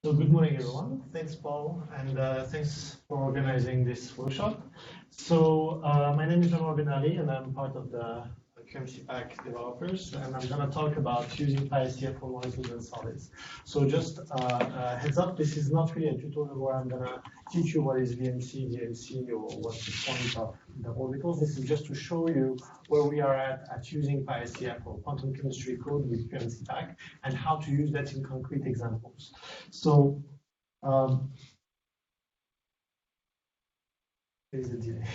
So good morning, everyone. Thanks, Paul, and thanks for organizing this workshop. So my name is Anouar Benali, and I'm part of the CUSPCORRECTION developers, and I'm going to talk about using PySCF for molecules and solids. So just heads up, this is not really a tutorial where I'm going to teach you what is VMC, or what's the point of the orbitals. This is just to show you where we are at using PySCF or quantum chemistry code with QMCPAC and how to use that in concrete examples. So there's a delay.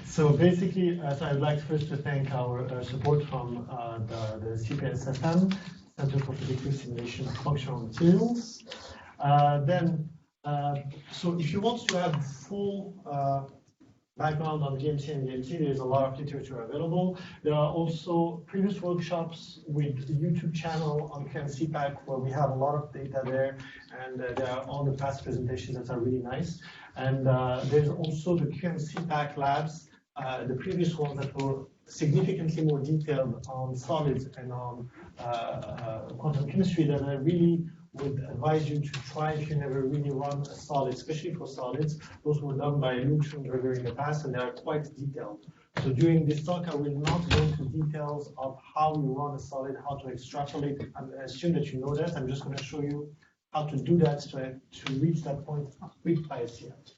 So basically, so I'd like first to thank our support from the CPSFM, Center for Physical Simulation of Functional Materials. So if you want to have full background on VMC and VMT, there's a lot of literature available. There are also previous workshops with the YouTube channel on QMCPAC where we have a lot of data there, and there are all the past presentations that are really nice. And there's also the QMCPAC labs, the previous ones that were significantly more detailed on solids and on quantum chemistry that I really would advise you to try if you never really run a solid, especially for solids. Those were done by Luke Schoenberger in the past, and they are quite detailed. So during this talk, I will not go into details of how you run a solid, how to extrapolate. I assume that you know that. I'm just going to show you how to do that to reach that point with PySCF.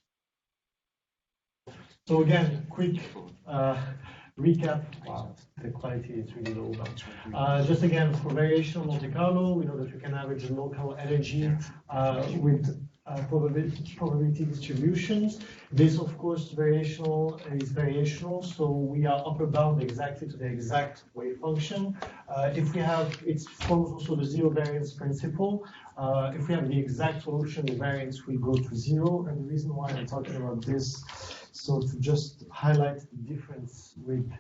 So again, quick recap. Wow, the quality is really low. But, just again, for variational Monte Carlo, we know that we can average the local energy with probability distributions. This, of course, variational is variational, so we are upper bound exactly to the exact wave function. If we have, it follows also the zero variance principle. If we have the exact solution, the variance will go to zero. And the reason why I'm talking about this, so to just highlight the difference with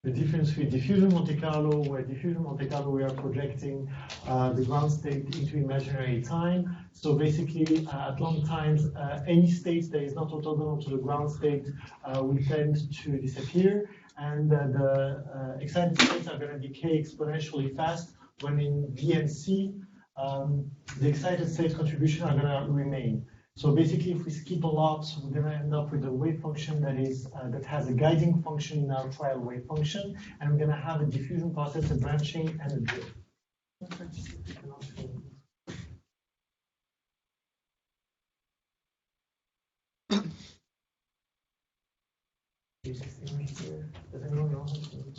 diffusion Monte Carlo, where diffusion Monte Carlo we are projecting the ground state into imaginary time. So basically, at long times, any state that is not orthogonal to the ground state will tend to disappear, and the excited states are going to decay exponentially fast. When in VMC, the excited state contribution are going to remain. So basically, if we skip a lot, we're going to end up with a wave function that has a guiding function in our trial wave function, and we're going to have a diffusion process, a branching, and a drift. Does anyone know how to?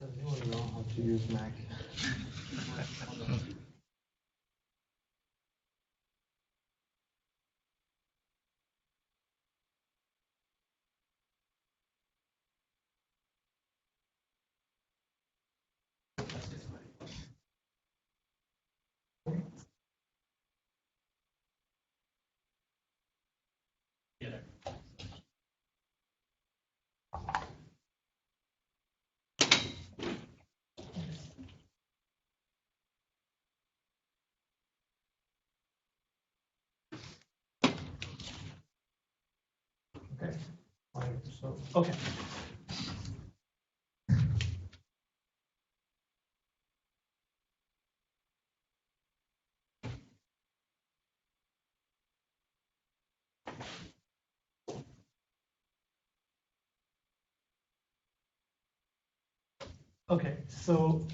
Does anyone know how to use Mac? Okay. So, okay. Okay, so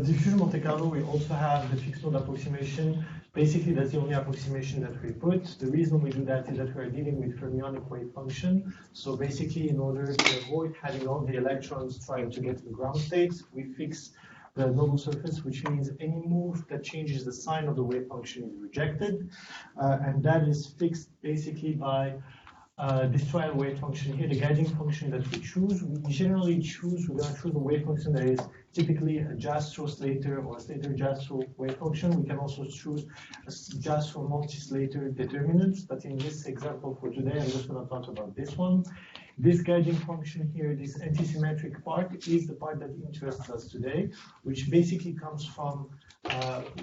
diffusion Monte Carlo, we also have the fixed node approximation. Basically, that's the only approximation that we put. The reason we do that is that we're dealing with fermionic wave function. So basically, in order to avoid having all the electrons trying to get to the ground state, we fix the nodal surface, which means any move that changes the sign of the wave function is rejected. And that is fixed basically by this trial wave function here, the guiding function that we choose, we generally choose, we're going to choose a wave function that is typically a JASTROW Slater or a Slater JASTROW wave function. We can also choose a JASTROW Monte Slater determinant, but in this example for today, I'm just going to talk about this one. This guiding function here, this antisymmetric part, is the part that interests us today, which basically comes from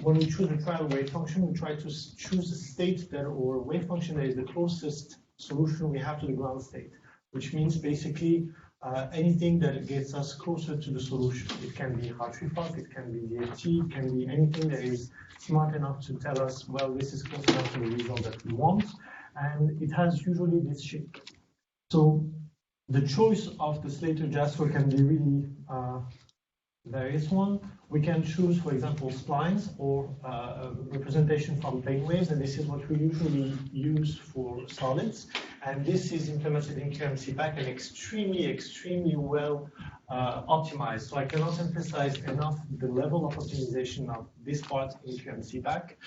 when we choose a trial wave function, we try to choose a state that, or a wave function that is the closest solution we have to the ground state, which means basically anything that gets us closer to the solution. It can be Hartree-Fock, it can be DFT, it can be anything that is smart enough to tell us, well, this is close enough to the result that we want, and it has usually this shape. So the choice of the Slater JASTROW can be really various one. We can choose, for example, splines or representation from plane waves, and this is what we usually use for solids. And this is implemented in QMC-PAC and extremely well optimized. So I cannot emphasize enough the level of optimization of this part in QMC-PAC.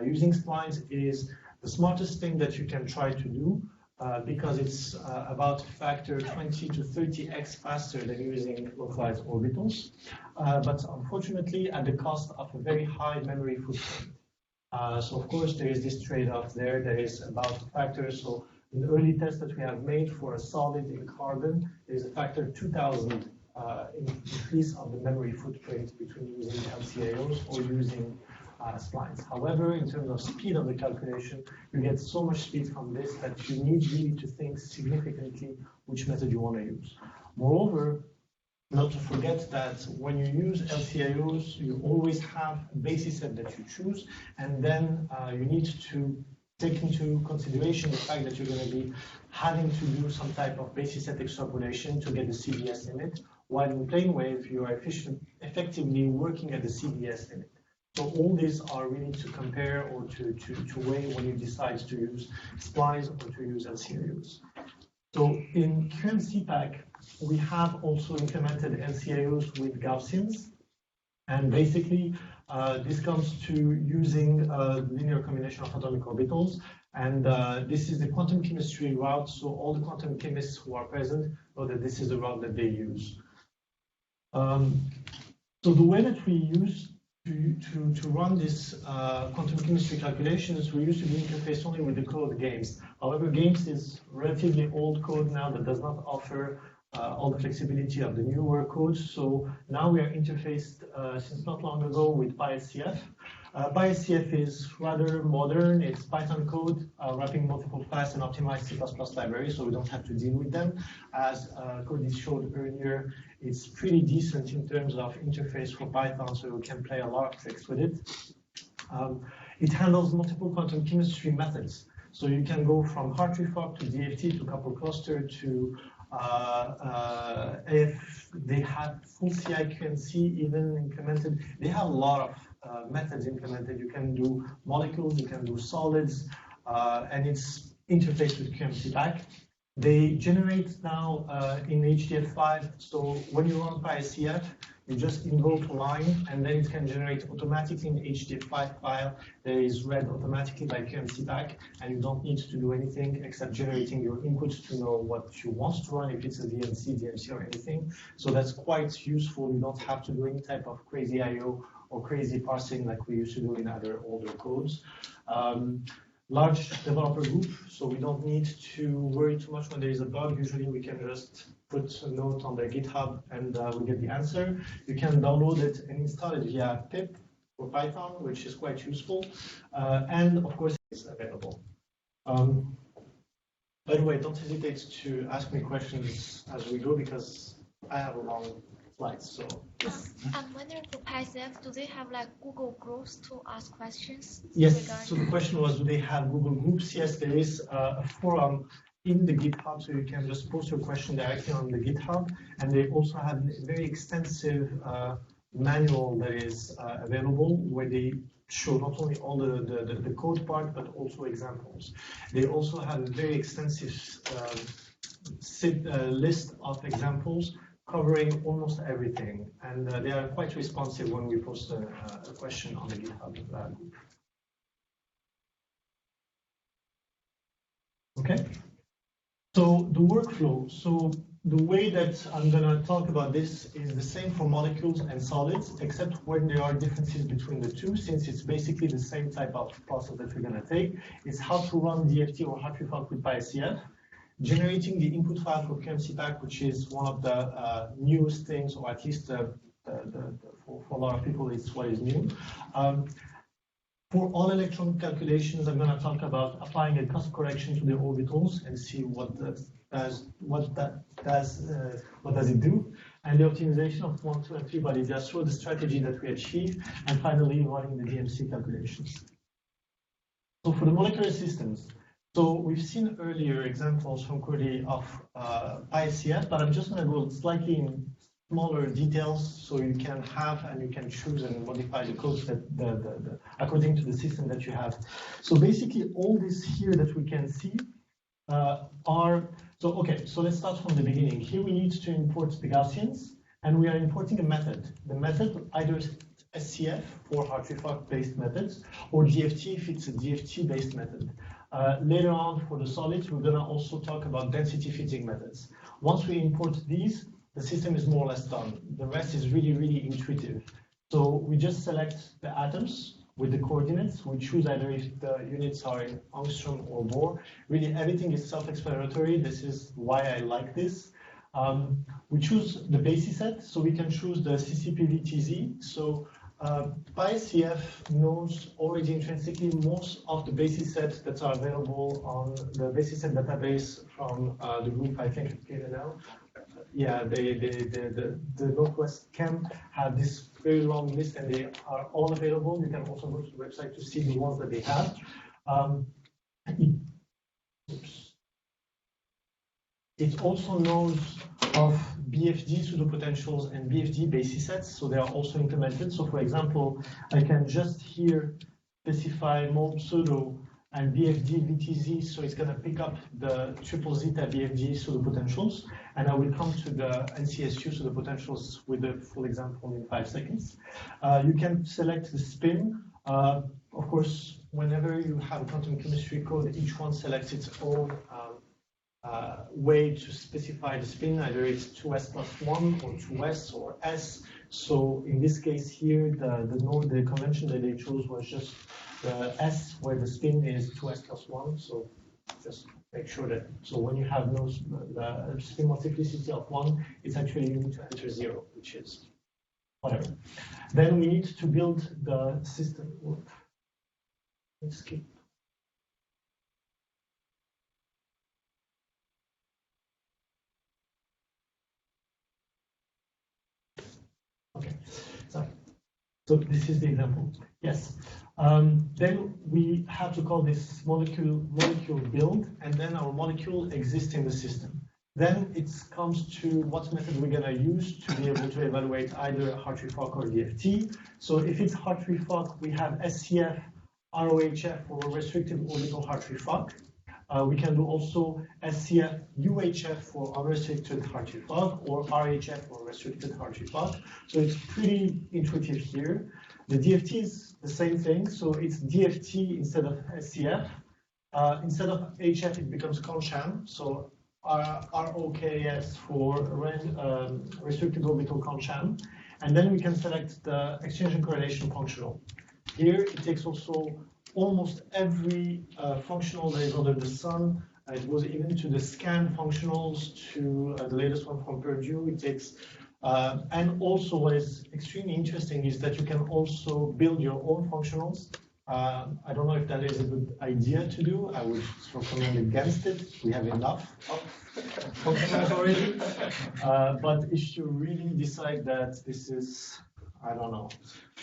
Using splines is the smartest thing that you can try to do. Because it's about a factor 20 to 30x faster than using localized orbitals, but unfortunately at the cost of a very high memory footprint. So of course there is this trade-off there. There is about a factor. So in the early test that we have made for a solid in carbon, there is a factor 2,000 increase of the memory footprint between using LCAOs or using splines. However, in terms of speed of the calculation, you get so much speed from this that you need really to think significantly which method you want to use. Moreover, not to forget that when you use LCAOs, you always have a basis set that you choose, and then you need to take into consideration the fact that you're going to be having to do some type of basis set extrapolation to get the CDS limit, while in plane wave, you are effectively working at the CDS limit. So all these are really to compare or to weigh when you decide to use splines or to use LCAOs. So in QMC-PAC, we have also implemented LCAOs with Gaussians. And basically, this comes to using a linear combination of atomic orbitals. And this is the quantum chemistry route. So all the quantum chemists who are present know that this is the route that they use. So the way that we use to run this quantum chemistry calculations, we used to be interfaced only with the code GAMES. However, GAMES is relatively old code now that does not offer all the flexibility of the newer codes. So now we are interfaced since not long ago with PySCF. PySCF is rather modern. It's Python code wrapping multiple class and optimized C++ libraries, so we don't have to deal with them. As Cody showed earlier, it's pretty decent in terms of interface for Python, so we can play a lot of tricks with it. It handles multiple quantum chemistry methods. So you can go from Hartree-Fock to DFT to couple cluster to if they have full CIQNC even implemented. They have a lot of methods implemented. You can do molecules, you can do solids, and it's interfaced with QMC-PAC. They generate now in HDF5, so when you run PySCF, you just invoke a line, and then it can generate automatically an HDF5 file that is read automatically by QMC-PAC, and you don't need to do anything except generating your inputs to know what you want to run, if it's a VNC, DMC, or anything. So that's quite useful. You don't have to do any type of crazy I/O or crazy parsing like we used to do in other older codes. Large developer group, so we don't need to worry too much when there is a bug. Usually we can just put a note on their GitHub and we get the answer. You can download it and install it via pip for Python, which is quite useful. And of course, it's available. By the way, don't hesitate to ask me questions as we go because I have a long slide. So I'm wondering for PySCF, do they have like Google groups to ask questions? Yes. So the question was, do they have Google Groups? Yes, there is a forum in the GitHub, so you can just post your question directly on the GitHub. And they also have a very extensive manual that is available where they show not only all the code part, but also examples. They also have a very extensive list of examples covering almost everything. And they are quite responsive when we post a question on the GitHub group. Okay. So the workflow. So the way that I'm going to talk about this is the same for molecules and solids, except when there are differences between the two, since it's basically the same type of process that we're going to take. It's how to run DFT or HARTREE with PySCF, generating the input file for QMCPAC, which is one of the newest things, or at least for a lot of people, it's what is new. For all electron calculations, I'm going to talk about applying a cusp correction to the orbitals and see what does it do, and the optimization of 1, 2, and 3 by JASTROW, the strategy that we achieve, and finally running the DMC calculations. So for the molecular systems, so we've seen earlier examples from Cordy of PySCF, but I'm just going to go slightly in smaller details so you can have and you can choose and modify the codes that according to the system that you have. So basically all this here that we can see so let's start from the beginning. Here we need to import the Gaussians, and we are importing a method. The method, either SCF for HARTREE-based methods, or DFT if it's a DFT-based method. Later on for the solids, we're going to also talk about density fitting methods. Once we import these, the system is more or less done. The rest is really, really intuitive. So we just select the atoms with the coordinates. We choose either if the units are in angstrom or Bohr. Really, everything is self-explanatory. This is why I like this. We choose the BASISSET, so we can choose the CCPVTZ. So PySCF knows already intrinsically most of the BASISSET that are available on the BASISSET database from the group, I think, PNL. Yeah, the Northwest Chem have this very long list, and they are all available. You can also go to the website to see the ones that they have. It also knows of BFD pseudopotentials and BFD BASISSETs, so they are also implemented. So for example, I can just here specify mole pseudo and BFD VTZ, so it's going to pick up the triple zeta BFD pseudopotentials, and I will come to the NCSU pseudopotentials with a full example in 5 seconds. You can select the spin. Of course, whenever you have a quantum chemistry code, each one selects its own way to specify the spin, either it's 2s plus 1 or 2s or s. So in this case here, the convention that they chose was just the s, where the spin is 2s plus 1. So just make sure that, so when you have the spin multiplicity of 1, it's actually you need to enter 0, which is whatever. Then we need to build the system. Let's skip. Okay, sorry. So this is the example. Yes. Then we have to call this molecule build, and then our molecule exists in the system. Then it comes to what method we're going to use to be able to evaluate either HARTREE-Fock or DFT. So if it's HARTREE-Fock, we have SCF, ROHF, or restricted orbital HARTREE-Fock. We can do also SCF, UHF for unrestricted HARTREE-Fock, or RHF for restricted HARTREE-Fock. So it's pretty intuitive here. The DFT is the same thing, so it's DFT instead of SCF. Instead of HF, it becomes CONCHAM, so ROKS for restricted orbital CONCHAM. And then we can select the exchange and correlation functional. Here, it takes also almost every functional that is under the sun. It goes even to the scan functionals, to the latest one from Purdue. It takes, and also what is extremely interesting is that you can also build your own functionals. I don't know if that is a good idea to do. I would recommend against it. We have enough of functionals already. But if you really decide that this is, I don't know,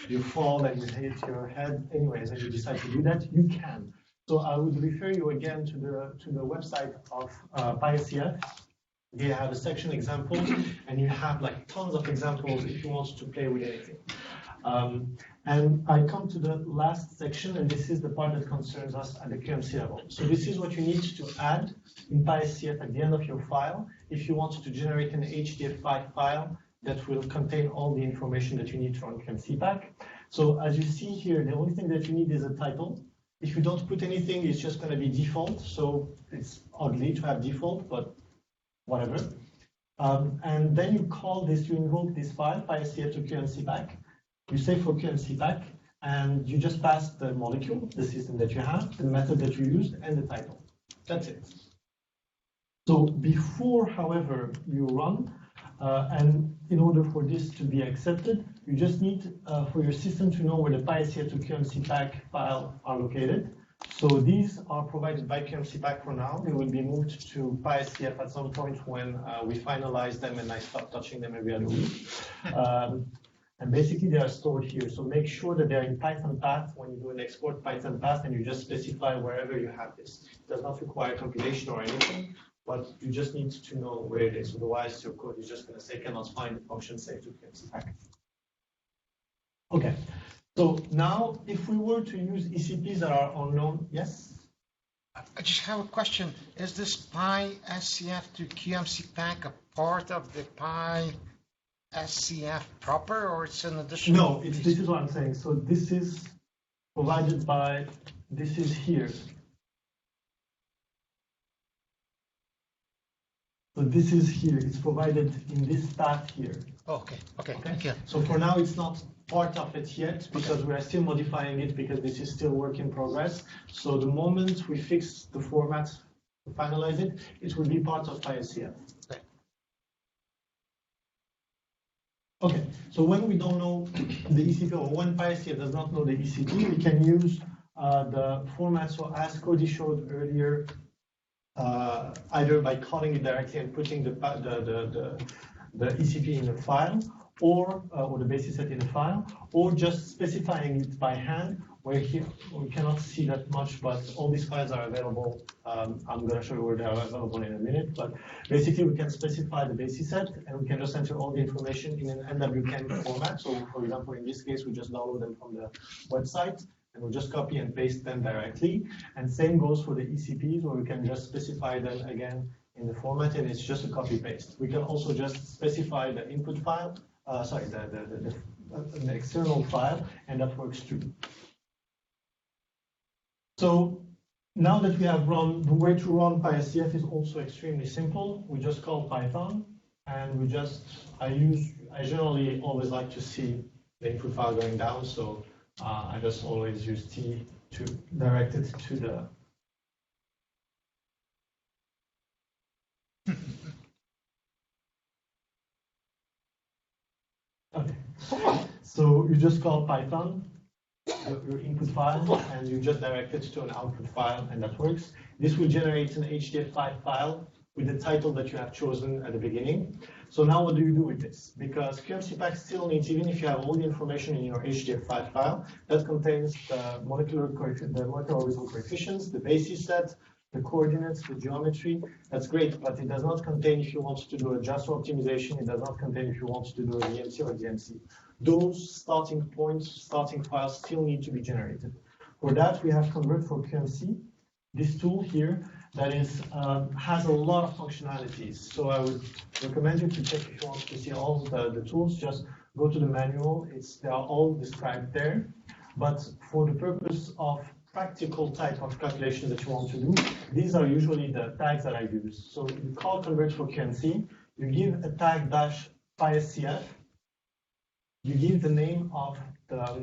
you fall and you hit your head anyways, and you decide to do that, you can. So I would refer you again to the website of PySCF. They have a section examples, and you have like tons of examples if you want to play with anything. And I come to the last section, and this is the part that concerns us at the QMC level. So this is what you need to add in PySCF at the end of your file if you want to generate an HDF5 file that will contain all the information that you need to run QMCPAC. So as you see here, the only thing that you need is a title. If you don't put anything, it's just going to be default. So it's ugly to have default, but whatever. And then you call this, you invoke this file, PySCF to QMCPack. You say for QMCPack, and you just pass the molecule, the system that you have, the method that you used, and the title. That's it. So before, however, you run, and in order for this to be accepted, you just need for your system to know where the PySCF to QMCPack file are located. So these are provided by QMCPack for now. They will be moved to PySCF at some point when we finalize them and I stop touching them every other week. And basically they are stored here. So make sure that they're in Python path when you do an export Python path, and you just specify wherever you have this. It does not require compilation or anything, but you just need to know where it is. Otherwise, your code is just going to say cannot find the function saved to QMCPack. Okay. So now, if we were to use ECPs that are unknown, yes? I just have a question. Is this PySCF to QMCPack a part of the PySCF proper, or it's an additional? No, this is what I'm saying. So this is provided by, this is here. So this is here. It's provided in this path here. Oh, okay, thank you. So for now, it's not part of it yet because we are still modifying it because this is still work in progress. So the moment we fix the format, finalize it, it will be part of PySCF. Okay, so when we don't know the ECP, or when PySCF does not know the ECP, we can use the format. So as Cody showed earlier, either by calling it directly and putting the ECP in a file, or the basis set in a file, or just specifying it by hand, where here we cannot see that much, but all these files are available. I'm going to show you where they are available in a minute, but basically we can specify the basis set, and we can just enter all the information in an NWChem format. So for example, in this case, we just download them from the website, and we'll just copy and paste them directly. And same goes for the ECPs, where we can just specify them again in the format, and it's just a copy paste. We can also just specify the input file, the external file, and that works too. So now that we have run, the way to run PySCF is also extremely simple. We just call Python, and we just, I generally always like to see the input file going down, so I just always use T to direct it to the okay. So you just call Python, your input file, and you just direct it to an output file, and that works. This will generate an HDF5 file with the title that you have chosen at the beginning. So now what do you do with this? Because QMCPack still needs, even if you have all the information in your HDF5 file, that contains the molecular orbital coefficients, the basis set, the coordinates, the geometry. That's great, but it does not contain if you want to do a JASTROW optimization. It does not contain if you want to do a VMC or DMC. Those starting points, starting files still need to be generated. For that, we have Convert for QMC, this tool here that is has a lot of functionalities. So I would recommend you to check if you want to see all the tools. Just go to the manual. They are all described there. But for the purpose of practical type of calculation that you want to do, these are usually the tags that I use. So you call Convert for QMC, you give a tag dash PySCF, you give the name of the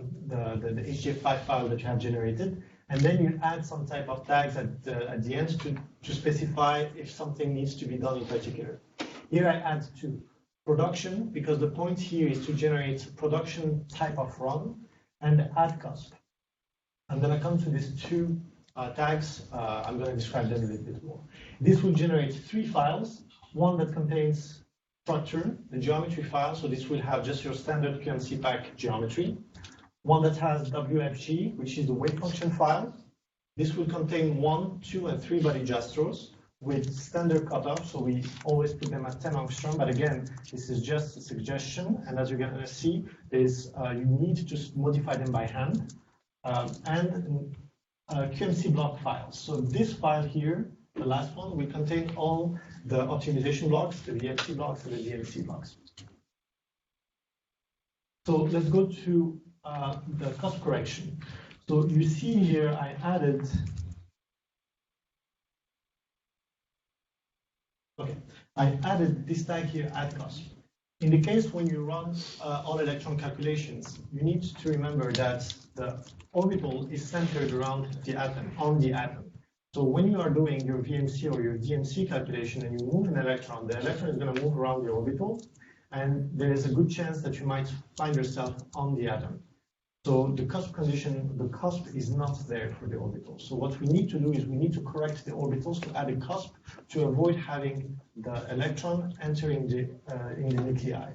HDF5 file that you have generated, and then you add some type of tags at the end to specify if something needs to be done in particular. Here I add two. Production, because the point here is to generate production type of run, and the add cusp. I'm going to come to these two tags. I'm going to describe them a little bit more. This will generate three files, one that contains structure, the geometry file, so this will have just your standard QMCPack geometry. One that has WFG, which is the wave function file. This will contain 1, 2, and 3 body JASTROWs with standard cutoff, so we always put them at 10 angstrom, but again, this is just a suggestion, and as you're going to see, you need to modify them by hand, and QMC block files. So this file here, the last one, will contain all the optimization blocks, the VFC blocks, and the DMC blocks. So let's go to the cusp correction. So you see here, I added, this tag here, add cusp. In the case when you run all electron calculations, you need to remember that the orbital is centered around the atom, on the atom. So when you are doing your VMC or your DMC calculation and you move an electron, the electron is going to move around the orbital, and there is a good chance that you might find yourself on the atom. So the cusp condition, the cusp is not there for the orbital. So what we need to do is we need to correct the orbitals to add a cusp to avoid having the electron entering the in the nuclei.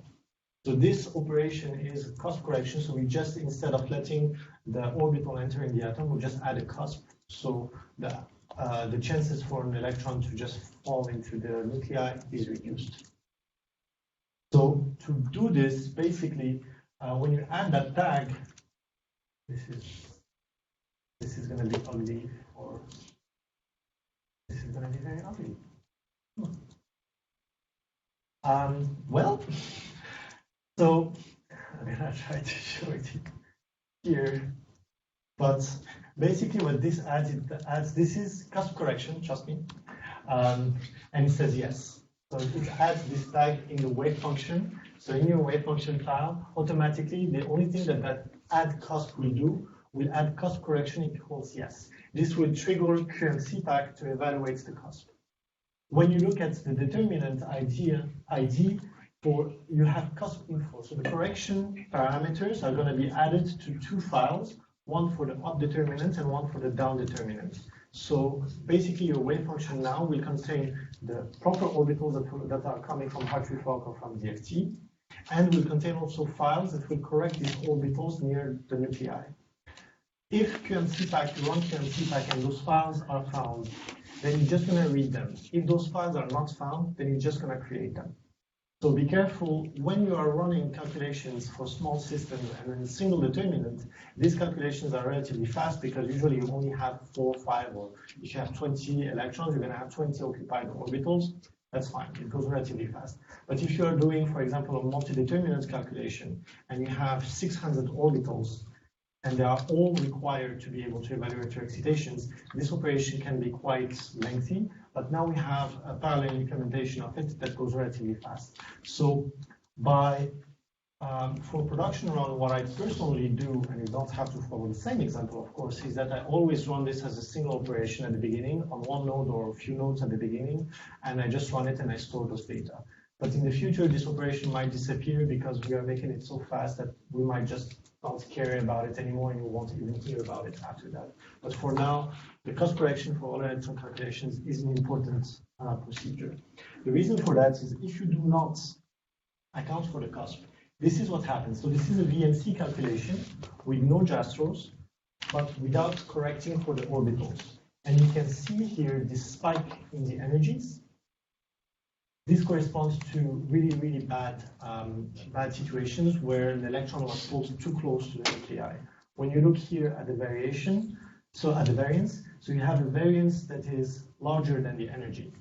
So this operation is cusp correction. So we just, instead of letting the orbital enter in the atom, we just add a cusp. So the chances for an electron to just fall into the nuclei is reduced. So to do this, basically, when you add that tag, this is going to be ugly, or this is going to be very ugly. Well, so I'm going to try to show it here. But basically what this adds, this is cusp correction, trust me, and it says yes. So it adds this tag in the wave function. So in your wave function file, automatically, the only thing that add cusp will do, will add cusp correction equals yes. This will trigger CUSPCORRECTION to evaluate the cusp. When you look at the determinant ID for, you have cusp info. So the correction parameters are going to be added to two files, one for the up determinant and one for the down determinant. So basically your wave function now will contain the proper orbitals that are coming from Hartree-Fock or from DFT, and will contain also files that will correct these orbitals near the nuclei. If QMCPAC, you run QMCPAC and those files are found, then you're just going to read them. If those files are not found, then you're just going to create them. So be careful when you are running calculations for small systems and then single determinant. These calculations are relatively fast because usually you only have 4 or 5, or if you have 20 electrons, you're going to have 20 occupied orbitals. That's fine, it goes relatively fast. But if you are doing, for example, a multi-determinant calculation and you have 600 orbitals and they are all required to be able to evaluate your excitations, this operation can be quite lengthy. But now we have a parallel implementation of it that goes relatively fast. So for production run, what I personally do, and you don't have to follow the same example, of course, is that I always run this as a single operation at the beginning on one node or a few nodes at the beginning, and I just run it and I store those data. But in the future, this operation might disappear because we are making it so fast that we might just not care about it anymore and you won't even hear about it after that. But for now, the cusp correction for all electron calculations is an important procedure. The reason for that is if you do not account for the cusp, this is what happens. So this is a VMC calculation with no JASTROws, but without correcting for the orbitals. And you can see here this spike in the energies. This corresponds to really, really bad situations where an electron was pulled too close to the nuclei. When you look here at the variation, so at the variance, so you have a variance that is larger than the energy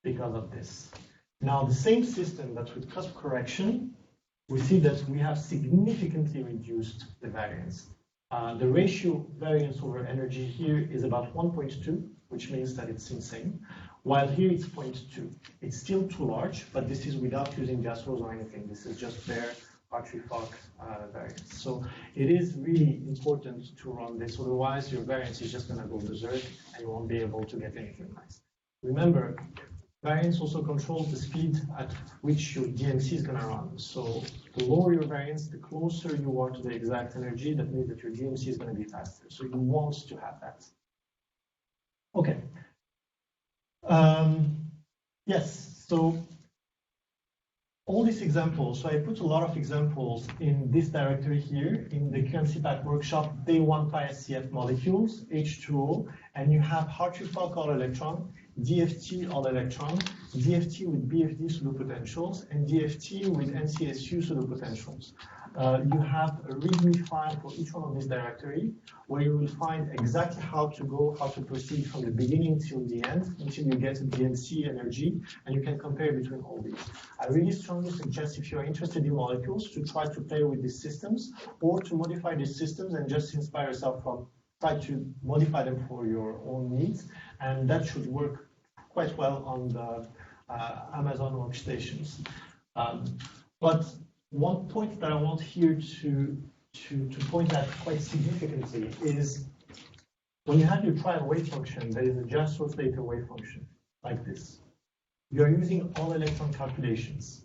because of this. Now, the same system, but with cusp correction, we see that we have significantly reduced the variance. The ratio variance over energy here is about 1.2, which means that it's insane. While here it's 0.2. It's still too large, but this is without using JASTROws or anything. This is just bare Hartree-Fock variance. So it is really important to run this, otherwise your variance is just going to go berserk and you won't be able to get anything nice. Remember, variance also controls the speed at which your DMC is going to run. So the lower your variance, the closer you are to the exact energy, that means that your DMC is going to be faster. So you want to have that. Okay. Yes, so all these examples, so I put a lot of examples in this directory here in the QMCPAC workshop, day 1 PySCF molecules, H2O, and you have Hartree-Fock all electron, DFT all electron, DFT with BFD pseudopotentials, and DFT with NCSU pseudopotentials. You have a README file for each one of these directory, where you will find exactly how to proceed from the beginning till the end, until you get to DNC energy, and you can compare between all these. I really strongly suggest, if you're interested in molecules, to try to play with these systems, or to modify these systems and just inspire yourself from, try to modify them for your own needs, and that should work quite well on the Amazon workstations. But one point that I want here to point out quite significantly is when you have your trial wave function, there is a JASTROW theta wave function like this. You are using all electron calculations.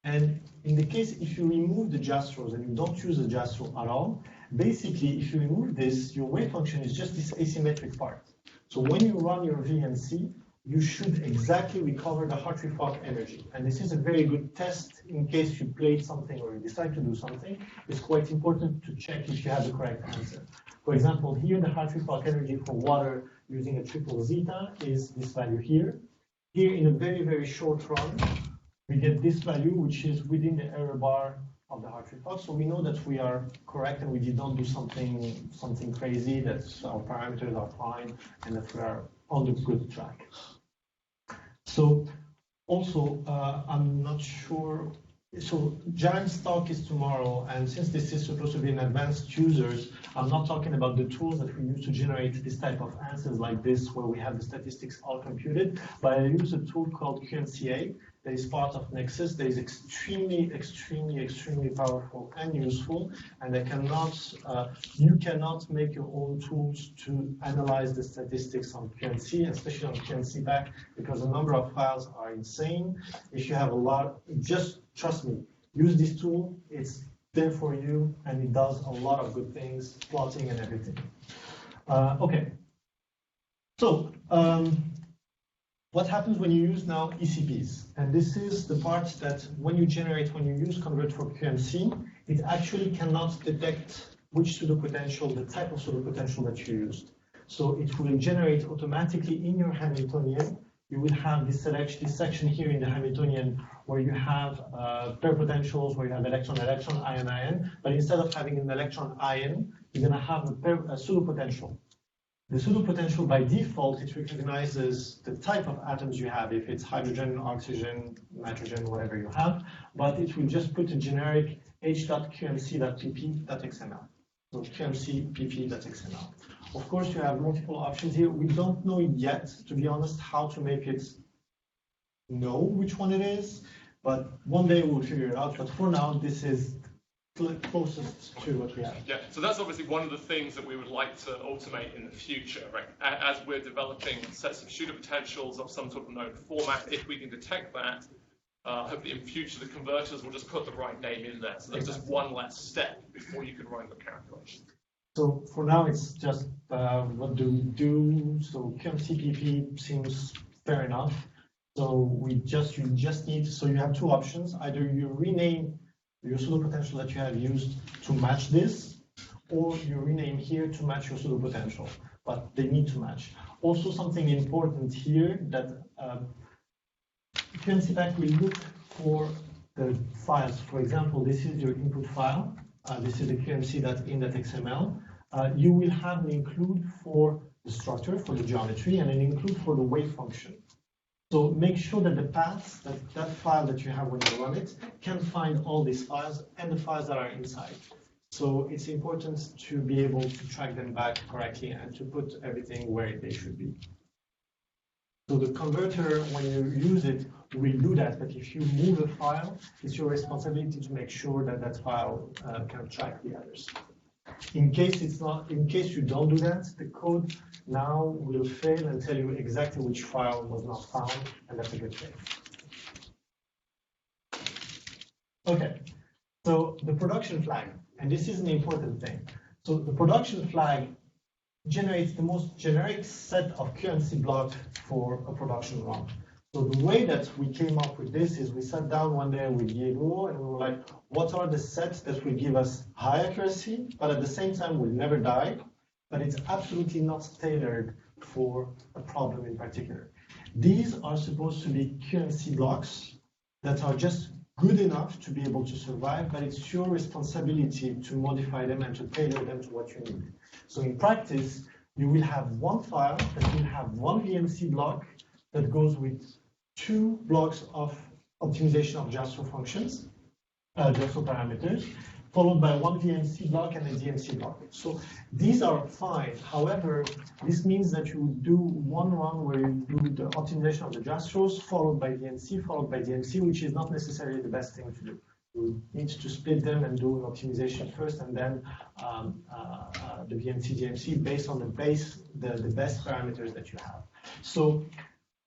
And in the case, if you remove the JASTROWs and you don't use the JASTROW at all, basically, if you remove this, your wave function is just this asymmetric part. So when you run your VNC, you should exactly recover the Hartree-Fock energy. And this is a very good test in case you played something or you decide to do something. It's quite important to check if you have the correct answer. For example, here the Hartree-Fock energy for water using a triple zeta is this value here. Here in a very, very short run, we get this value, which is within the error bar of the Hartree-Fock. So we know that we are correct and we did not do something crazy, that our parameters are fine, and that we are on the good track. So also, I'm not sure, so Jan's talk is tomorrow, and since this is supposed to be an advanced users, I'm not talking about the tools that we use to generate this type of answers like this, where we have the statistics all computed, but I use a tool called QMCA that is part of Nexus, that is extremely, extremely, extremely powerful and useful, and you cannot make your own tools to analyze the statistics on QMC, especially on QMC back, because the number of files are insane. If you have a lot, just trust me, use this tool, it's there for you, and it does a lot of good things, plotting and everything. Okay, so what happens when you use now ECPs? And this is the part that when you use convert for QMC, it actually cannot detect which pseudopotential, the type of pseudopotential that you used. So it will generate automatically in your Hamiltonian. You will have this section here in the Hamiltonian where you have pair potentials, where you have electron, ion, but instead of having an electron ion, you're going to have a pseudopotential. The pseudopotential, by default, it recognizes the type of atoms you have, if it's hydrogen, oxygen, nitrogen, whatever you have, but it will just put a generic h.qmc.pp.xml. So qmc.pp.xml. Of course, you have multiple options here. We don't know yet, to be honest, how to make it know which one it is, but one day we'll figure it out. But for now, this is closest to what we have. Yeah, so that's obviously one of the things that we would like to automate in the future, right? As we're developing sets of pseudopotentials of some sort of known format, if we can detect that, hopefully in future the converters will just put the right name in there. So there's just one less step before you can run the calculation. So for now, it's just what do we do? So QMCPP seems fair enough. So you just need, so you have two options. Either you rename your pseudopotential that you have used to match this, or you rename here to match your pseudopotential, but they need to match. Also, something important here that QMCPack will look for the files. For example, this is your input file. This is the QMC.in.xml. You will have an include for the structure, for the geometry, and an include for the wave function. So make sure that the paths, that file that you have when you run it, can find all these files and the files that are inside. So it's important to be able to track them back correctly and to put everything where they should be. So the converter, when you use it, will do that. But if you move a file, it's your responsibility to make sure that that file can track the others. In case you don't do that, the code now will fail and tell you exactly which file was not found, and that's a good thing. Okay, so the production flag, and this is an important thing. So the production flag generates the most generic set of QMC block for a production run. So the way that we came up with this is we sat down one day with Diego and we were like, what are the sets that will give us high accuracy, but at the same time will never die, but it's absolutely not tailored for a problem in particular. These are supposed to be QMC blocks that are just good enough to be able to survive, but it's your responsibility to modify them and to tailor them to what you need. So in practice, you will have one file that will have one VMC block that goes with 2 blocks of optimization of JASTROW functions, JASTROW parameters, followed by one VMC block and a DMC block. So these are fine. However, this means that you do one run where you do the optimization of the JASTROWs, followed by VMC, followed by DMC, which is not necessarily the best thing to do. You need to split them and do an optimization first, and then the VMC, DMC based on the best parameters that you have. So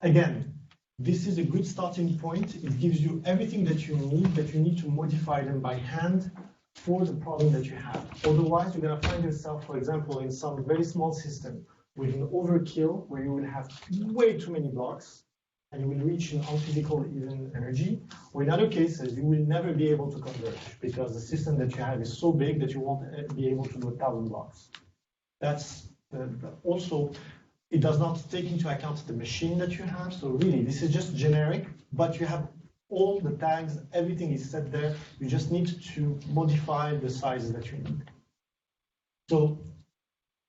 again, this is a good starting point. It gives you everything that you need to modify them by hand for the problem that you have. Otherwise, you're going to find yourself, for example, in some very small system with an overkill where you will have way too many blocks and you will reach an unphysical even energy. Or in other cases, you will never be able to converge because the system that you have is so big that you won't be able to do 1,000 blocks. That's also, it does not take into account the machine that you have. So really, this is just generic, but you have all the tags, everything is set there. You just need to modify the sizes that you need. So,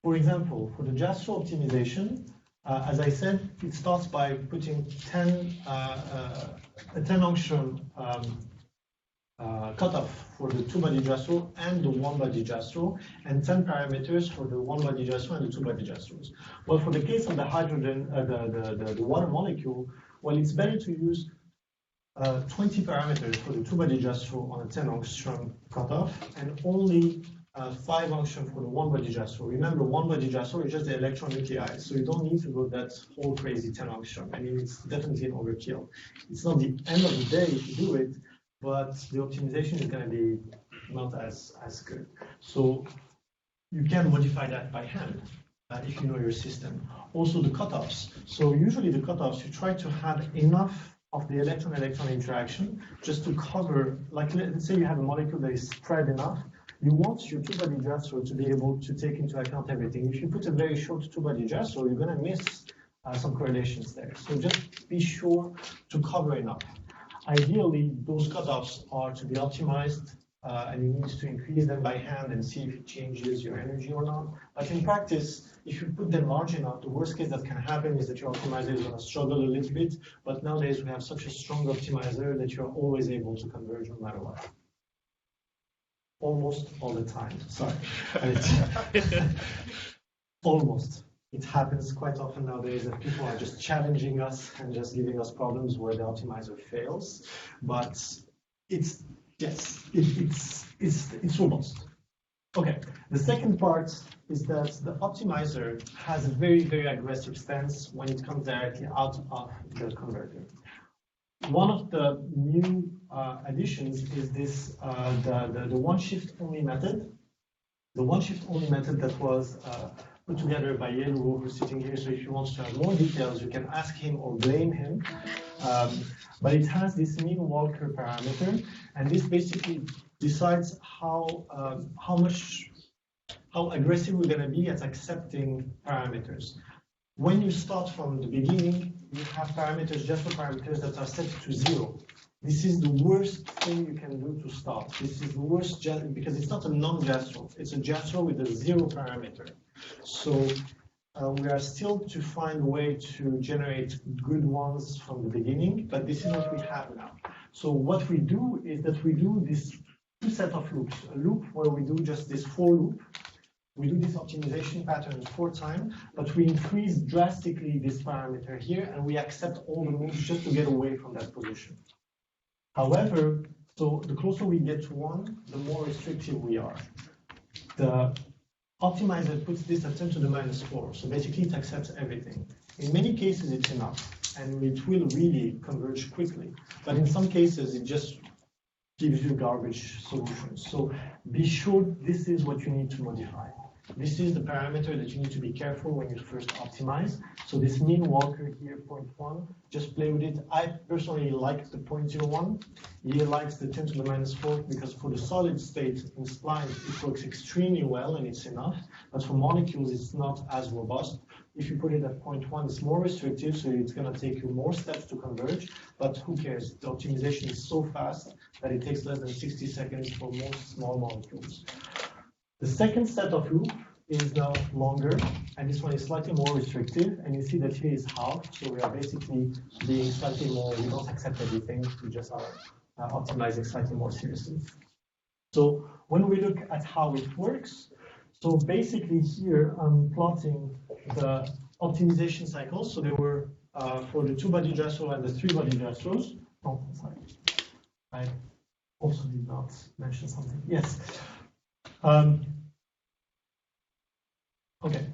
for example, for the JASTROW optimization, as I said, it starts by putting a 10 angstrom cutoff for the 2-body JASTROW and the 1-body JASTROW, and 10 parameters for the 1-body JASTROW and the 2-body JASTROWs. Well, for the case of the hydrogen, the water molecule, well, it's better to use 20 parameters for the 2-body JASTROW on a 10 angstrom cutoff, and only 5 angstrom for the 1-body JASTROW. Remember, 1-body JASTROW is just the electron nuclei, so you don't need to go that whole crazy 10 angstrom. I mean, it's definitely an overkill. It's not the end of the day if you do it, but the optimization is going to be not as good. So you can modify that by hand if you know your system. Also the cutoffs. So usually the cutoffs, you try to have enough of the electron-electron interaction just to cover, like let's say you have a molecule that is spread enough, you want your 2-body JASTROW to be able to take into account everything. If you put a very short 2-body JASTROW, you're going to miss some correlations there. So just be sure to cover enough. Ideally, those cutoffs are to be optimized, and you need to increase them by hand and see if it changes your energy or not. But in practice, if you put them large enough, the worst case that can happen is that your optimizer is going to struggle a little bit. But nowadays, we have such a strong optimizer that you're always able to converge no matter what. Almost all the time. Sorry. Almost. It happens quite often nowadays that people are just challenging us and just giving us problems where the optimizer fails. But it's robust. Okay, the second part is that the optimizer has a very, very aggressive stance when it comes directly out of the converter. One of the new additions is this, the one-shift only method. The one-shift only method that was put together by Yelu, who's sitting here, so if you want to have more details, you can ask him or blame him. But it has this mean Walker parameter, and this basically decides how aggressive we're going to be at accepting parameters. When you start from the beginning, you have parameters, JASTROW parameters that are set to 0. This is the worst thing you can do to start. This is the worst, because it's not a non-JASTROW. It's a JASTROW with a 0 parameter. So we are still to find a way to generate good ones from the beginning, but this is what we have now. So what we do is that we do this 2 set of loops. A loop where we do just this for loop. We do this optimization pattern 4 times, but we increase drastically this parameter here, and we accept all the moves just to get away from that position. However, so the closer we get to 1, the more restrictive we are. The optimizer puts this at 10 to the minus 4, so basically it accepts everything. In many cases, it's enough, and it will really converge quickly. But in some cases, it just gives you garbage solutions. So be sure this is what you need to modify. This is the parameter that you need to be careful when you first optimize. So this mean Walker here, 0.1, just play with it. I personally like the 0.01. He likes the 10 to the minus 4 because for the solid state in Splines, it works extremely well and it's enough. But for molecules, it's not as robust. If you put it at 0.1, it's more restrictive, so it's going to take you more steps to converge, but who cares? The optimization is so fast that it takes less than 60 seconds for most small molecules. The second set of loop is now longer, and this one is slightly more restrictive, and you see that here is halved, so we are basically being slightly more, we don't accept everything, we just are optimizing slightly more seriously. So when we look at how it works, so basically here I'm plotting the optimization cycles. So they were for the 2-body JASTRO and the 3-body JASTROs. Oh, sorry. I also did not mention something. Yes. Okay.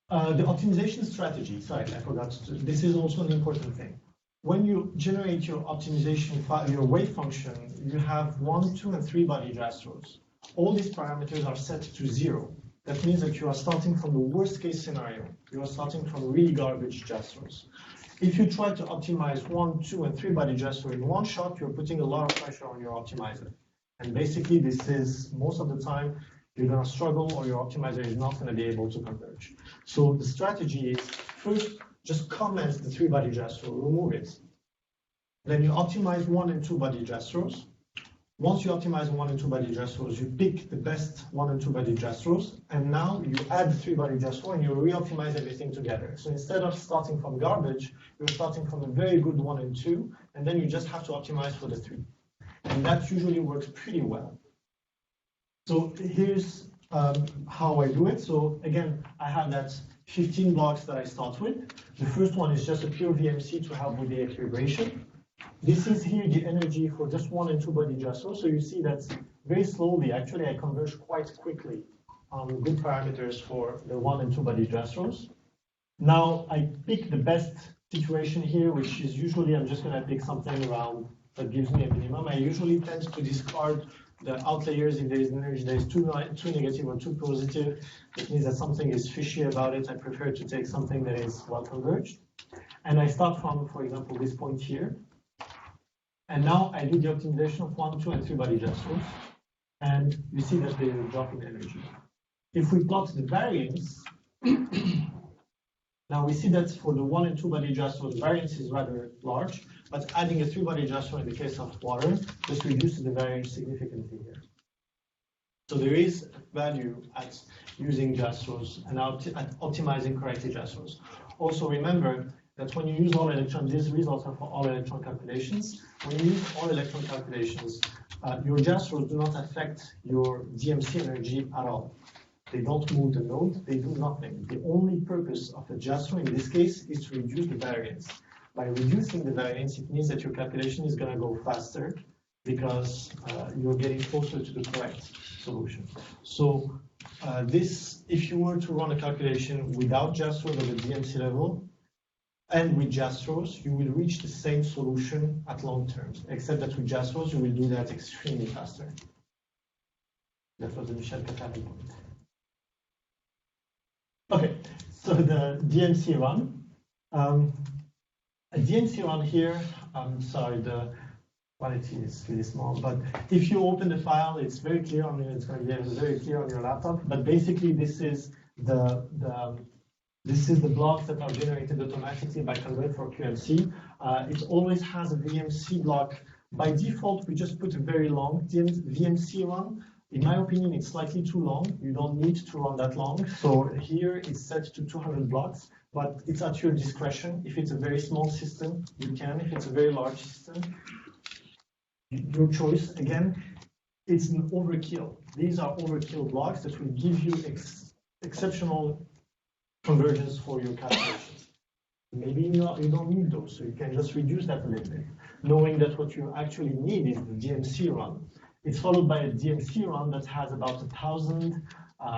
The optimization strategy. Sorry, I forgot to. This is also an important thing. When you generate your optimization file, your wave function, you have 1, 2, and 3-body JASTROs. All these parameters are set to 0. That means that you are starting from the worst case scenario. You are starting from really garbage JASTROs. If you try to optimize 1, 2, and 3-body JASTRO in one shot, you're putting a lot of pressure on your optimizer. And basically, this is most of the time you're going to struggle, or your optimizer is not going to be able to converge. So the strategy is first just comment the 3-body JASTRO, remove it. Then you optimize 1 and 2-body JASTROs. Once you optimize 1 and 2-body JASTROs, you pick the best 1 and 2-body JASTROs, and now you add the 3-body JASTRO and you re-optimize everything together. So instead of starting from garbage, you're starting from a very good 1 and 2, and then you just have to optimize for the 3. And that usually works pretty well. So here's how I do it. So again, I have that 15 blocks that I start with. The first one is just a pure VMC to help with the equilibration. This is here the energy for just 1 and 2-body JASTRO. So you see that very slowly, actually I converge quite quickly on good parameters for the 1 and 2-body JASTROs. Now I pick the best situation here, which is usually I'm just going to pick something around that gives me a minimum. I usually tend to discard the outliers if there is energy that is too negative or too positive. It means that something is fishy about it. I prefer to take something that is well converged. And I start from, for example, this point here. And now I do the optimization of 1, 2, and 3-body JASTROs, and you see that they drop in energy. If we plot the variance, now we see that for the 1 and 2-body JASTROs, the variance is rather large, but adding a 3-body JASTRO in the case of water just reduces the variance significantly here. So there is value at using JASTROs and at optimizing correctly JASTROs. Also remember that when you use all electrons, these results are for all electron calculations. When you use all electron calculations, your JASTROs do not affect your DMC energy at all. They don't move the node, they do nothing. The only purpose of a JASTRO in this case is to reduce the variance. By reducing the variance, it means that your calculation is going to go faster because you're getting closer to the correct solution. So if you were to run a calculation without JASTROs at the DMC level, and with JASTROs, you will reach the same solution at long terms, except that with JASTROs, you will do that extremely faster. That was the Michel Catari point. Okay, so the DMC run. A DMC run here, I'm sorry, the quality is really small, but if you open the file, it's very clear on you, it's going to be very clear on your laptop, but basically this is the blocks that are generated automatically by Convert for QMC. It always has a VMC block. By default, we just put a very long VMC run. In my opinion, it's slightly too long. You don't need to run that long. So here it's set to 200 blocks, but it's at your discretion. If it's a very small system, you can. If it's a very large system, your choice. Again, it's an overkill. These are overkill blocks that will give you exceptional convergence for your calculations. Maybe you don't need those, so you can just reduce that a little bit, knowing that what you actually need is the DMC run. It's followed by a DMC run that has about 1,000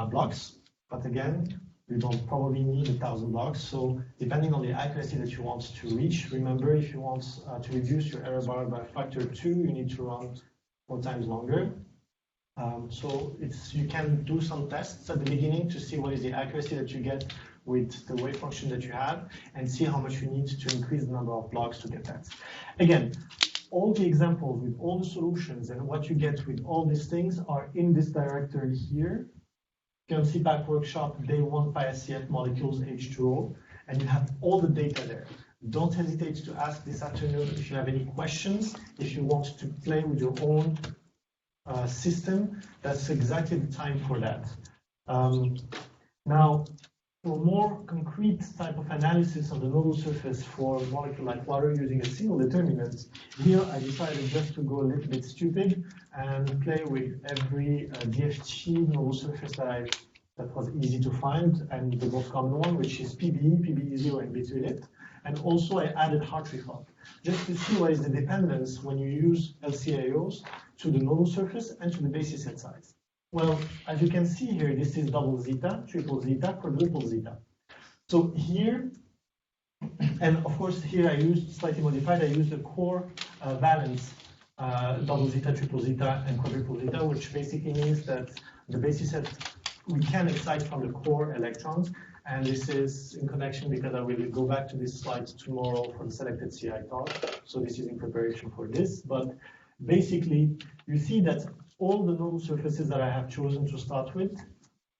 blocks, but again, you don't probably need 1,000 blocks, so depending on the accuracy that you want to reach, remember if you want to reduce your error bar by factor 2, you need to run 4 times longer. So you can do some tests at the beginning to see what is the accuracy that you get with the wave function that you have and see how much you need to increase the number of blocks to get that. Again, all the examples with all the solutions and what you get with all these things are in this directory here. QMC Pack workshop, day 1, PySCF molecules H2O, and you have all the data there. Don't hesitate to ask this afternoon if you have any questions, if you want to play with your own system. That's exactly the time for that. Now, for more concrete type of analysis of the nodal surface for a molecule like water using a single determinant, here I decided just to go a little bit stupid and play with every DFT nodal surface that was easy to find, and the most common one, which is PBE, PBE0, and between it. And also I added Hartree fock, just to see what is the dependence when you use LCAOs to the nodal surface and to the basis set size. Well, as you can see here, this is double zeta, triple zeta, quadruple zeta. So here, and of course here I used, slightly modified, I used the core valence double zeta, triple zeta, and quadruple zeta, which basically means that the basis set we can excite from the core electrons. And this is in connection because I will go back to this slide tomorrow for the selected CI talk. So this is in preparation for this. But basically, you see that all the nodal surfaces that I have chosen to start with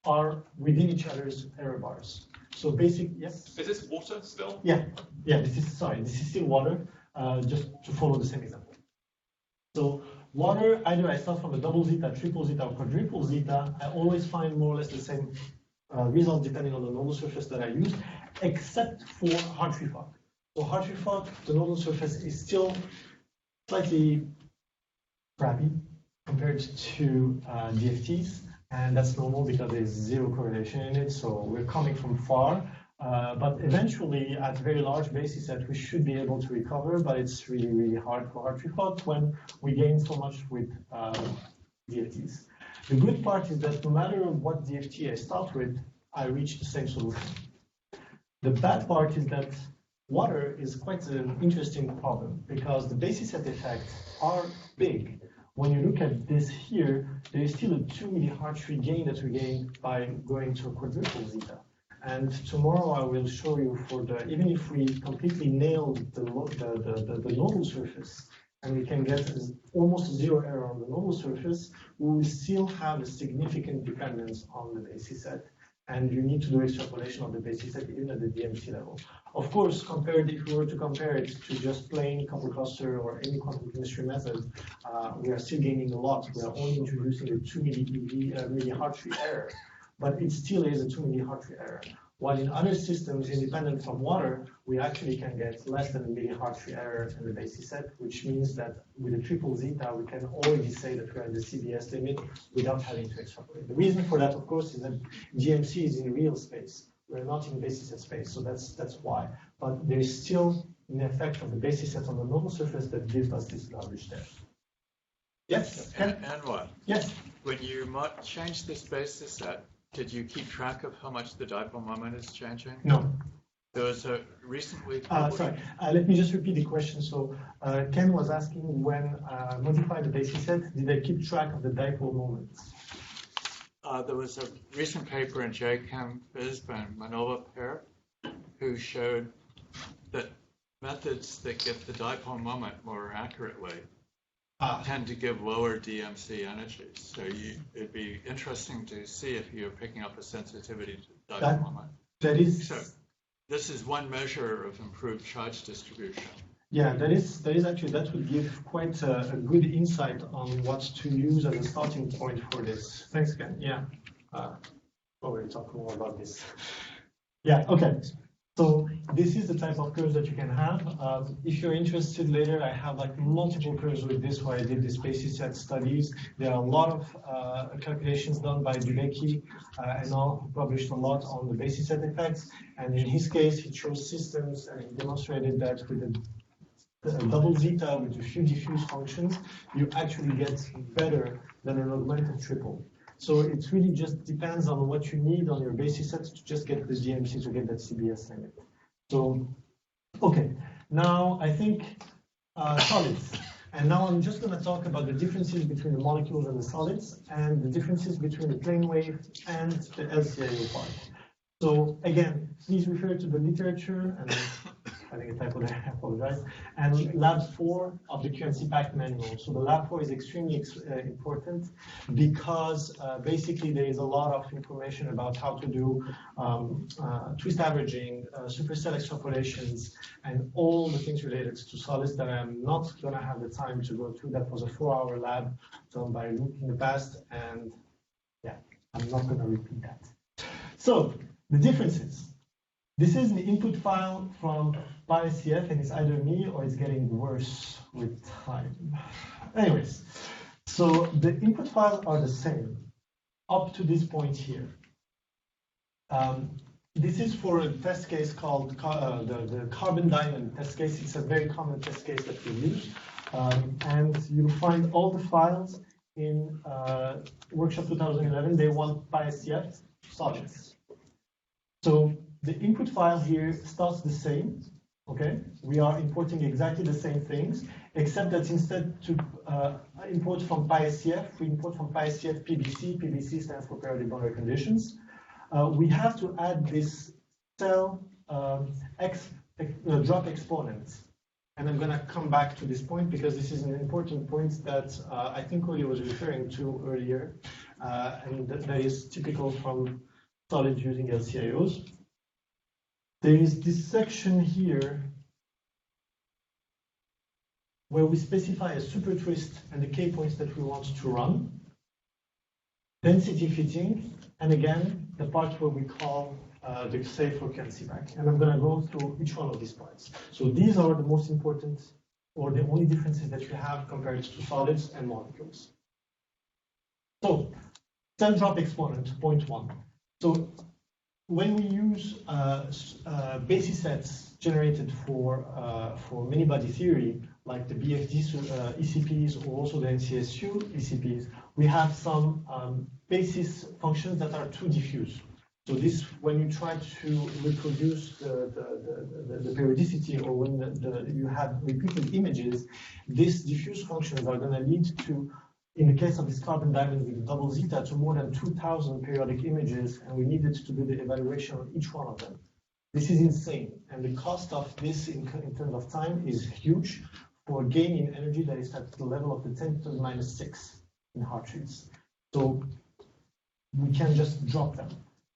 are within each other's error bars. So basically, yes? Is this water still? Yeah, this is still water, just to follow the same example. So water, either I start from a double zeta, triple zeta, or quadruple zeta, I always find more or less the same results depending on the nodal surface that I use, except for Hartree fock. So Hartree fock, the nodal surface is still slightly crappy compared to DFTs, and that's normal because there's zero correlation in it, so we're coming from far. But eventually, at very large basis set, we should be able to recover, but it's really, really hard for Hartree fock when we gain so much with DFTs. The good part is that no matter what DFT I start with, I reach the same solution. The bad part is that water is quite an interesting problem because the basis set effects are big. When you look at this here, there is still a 2 milli-Hartree gain that we gain by going to a quadruple zeta. And tomorrow I will show you for the, even if we completely nail the nodal surface, and we can get almost zero error on the nodal surface, we will still have a significant dependence on the basis set. And you need to do extrapolation of the basis set even at the DMC level. Of course, if we were to compare it to just plain coupled cluster or any quantum chemistry method, we are still gaining a lot. We are only introducing a 2 milli-Hartree error, but it still is a 2 milli-Hartree error. While in other systems independent from water, we actually can get less than a milli-Hartree error in the basis set, which means that with a triple zeta, we can already say that we're at the CBS limit without having to extrapolate. The reason for that, of course, is that GMC is in real space. We're not in basis set space, so that's why. But there's still an effect of the basis set on the nodal surface that gives us this garbage there. Yes? Anouar, yes? When you change this basis set, did you keep track of how much the dipole moment is changing? No. There was a recently... Sorry, let me just repeat the question. So Ken was asking when modify the basis set, did I keep track of the dipole moments? There was a recent paper in JChem Phys by Manova pair who showed that methods that get the dipole moment more accurately tend to give lower DMC energies. So it'd be interesting to see if you're picking up a sensitivity to dipole moment. That is... So this is one measure of improved charge distribution. Yeah, that is actually, that would give quite a good insight on what to use as a starting point for this. Thanks, Ken. Yeah. We'll talk more about this. Yeah, okay. So this is the type of curves that you can have. If you're interested later, I have like multiple curves with this where I did this basis set studies. There are a lot of calculations done by Dubecki and all, who published a lot on the basis set effects. And in his case, he chose systems and he demonstrated that with a double zeta with a few diffuse functions, you actually get better than an augmented triple. So it really just depends on what you need on your basis set to just get the GMC to get that CBS limit. So, okay, now I think solids. And now I'm just going to talk about the differences between the molecules and the solids and the differences between the plane wave and the LCAO part. So again, please refer to the literature and having a typo there, I apologize. And lab 4 of the QMC pack manual. So the lab 4 is extremely important because basically there is a lot of information about how to do twist averaging, supercell extrapolations, and all the things related to solids that I'm not going to have the time to go through. That was a 4-hour lab done by Luke in the past, and yeah, I'm not going to repeat that. So the differences. This is the input file from PySCF, and it's either me or it's getting worse with time. Anyways, so the input files are the same up to this point here. This is for a test case called the carbon diamond test case. It's a very common test case that we use. And you'll find all the files in Workshop 2011. They want PySCF solids. So the input file here starts the same, okay? We are importing exactly the same things, except that instead to import from PySCF, we import from PySCF PBC. PBC stands for periodic boundary conditions. We have to add this cell drop exponent. And I'm going to come back to this point because this is an important point that I think Oli was referring to earlier, and that is typical from solids using LCIOs. There is this section here where we specify a SUPERTWIST and the K points that we want to run, density fitting, and again, the part where we call the save for QMC pack. And I'm going to go through each one of these parts. So these are the most important or the only differences that you have compared to solids and molecules. So cell drop exponent, point 1. So when we use basis sets generated for many-body theory, like the BFD ECPs or also the NCSU ECPs, we have some basis functions that are too diffuse. So this, when you try to reproduce the periodicity, or when you have repeated images, these diffuse functions are going to lead to, in the case of this carbon diamond with double zeta, to more than 2,000 periodic images, and we needed to do the evaluation on each one of them. This is insane, and the cost of this in terms of time is huge for gaining energy that is at the level of the 10 to the minus 6 in heart rates. So we can just drop them.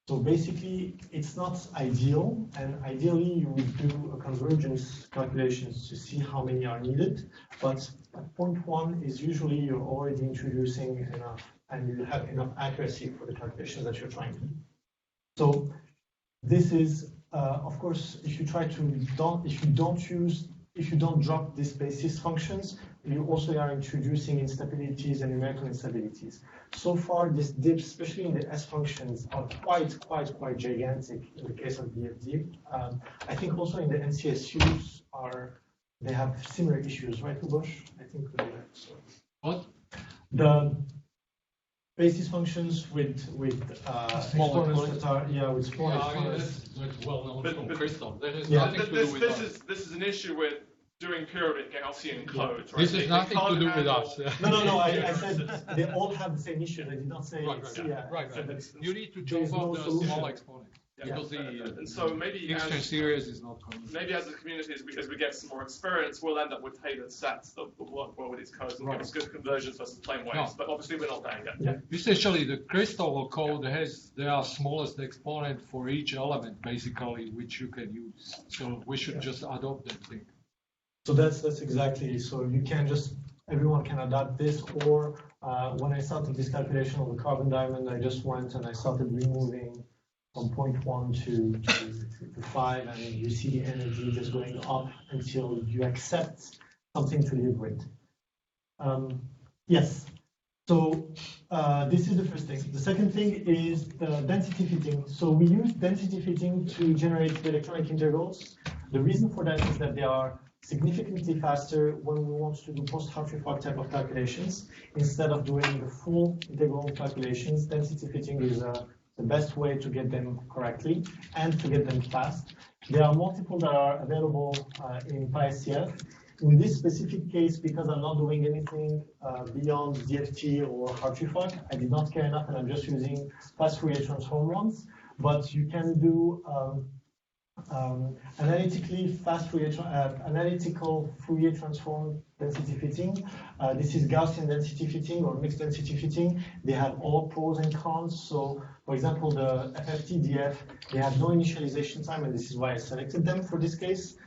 So basically, it's not ideal, and ideally you would do a convergence calculations to see how many are needed, but at point 1 is usually you're already introducing enough, and you have enough accuracy for the calculations that you're trying to do. So this is, of course, if you don't drop these basis functions, you also are introducing instabilities and numerical instabilities. So far, these dips, especially in the S functions, are quite gigantic in the case of BFD. I think also in the NCSUs they have similar issues, right, Ubosh? I think we do that. So. What? The basis functions with exponents that are, with small exponents. That's well known from crystal. That has Yeah, nothing to do with us. This is an issue with doing periodic Gaussian codes, right? This has nothing to do with us. No, I said they all have the same issue. I did not say Right. So You need to jump off the small exponent. Because and so maybe extra series is not common. Maybe as a community, as we get some more experience, we'll end up with tailored sets that will work well with these codes and give us good conversions versus plain waves. No. But obviously, we're not there yet. Essentially, the crystal code has their smallest exponent for each element, basically, which you can use. So we should just adopt that thing. So that's exactly. So you can just, everyone can adopt this, or when I started this calculation of the carbon diamond, I just went and I started removing from point 1 to 5, and you see the energy just going up until you accept something to live with. Yes. So this is the first thing. The second thing is the density fitting. So we use density fitting to generate the electronic integrals. The reason for that is that they are significantly faster when we want to do post-Hartree-Fock type of calculations. Instead of doing the full integral calculations, density fitting is the best way to get them correctly and to get them fast. There are multiple that are available in PySCF. In this specific case, because I'm not doing anything beyond DFT or Hartree-Fock, I did not care enough, and I'm just using fast Fourier transform ones. But you can do analytical Fourier transform density fitting. This is Gaussian density fitting or mixed density fitting. They have all pros and cons. So, for example, the FFT-DF, they have no initialization time, and this is why I selected them for this case.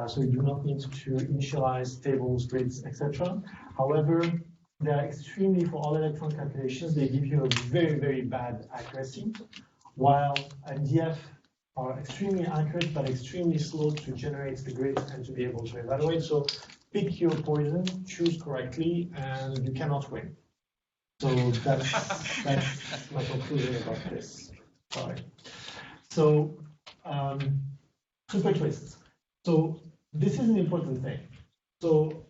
So you do not need to initialize tables, grids, etc. However, they are extremely, for all electron calculations, they give you a very, very bad accuracy, while DF are extremely accurate but extremely slow to generate the grid and to be able to evaluate. So pick your poison, choose correctly, and you cannot win. So that's my conclusion about this. Sorry. So SUPERTWIST. So this is an important thing. So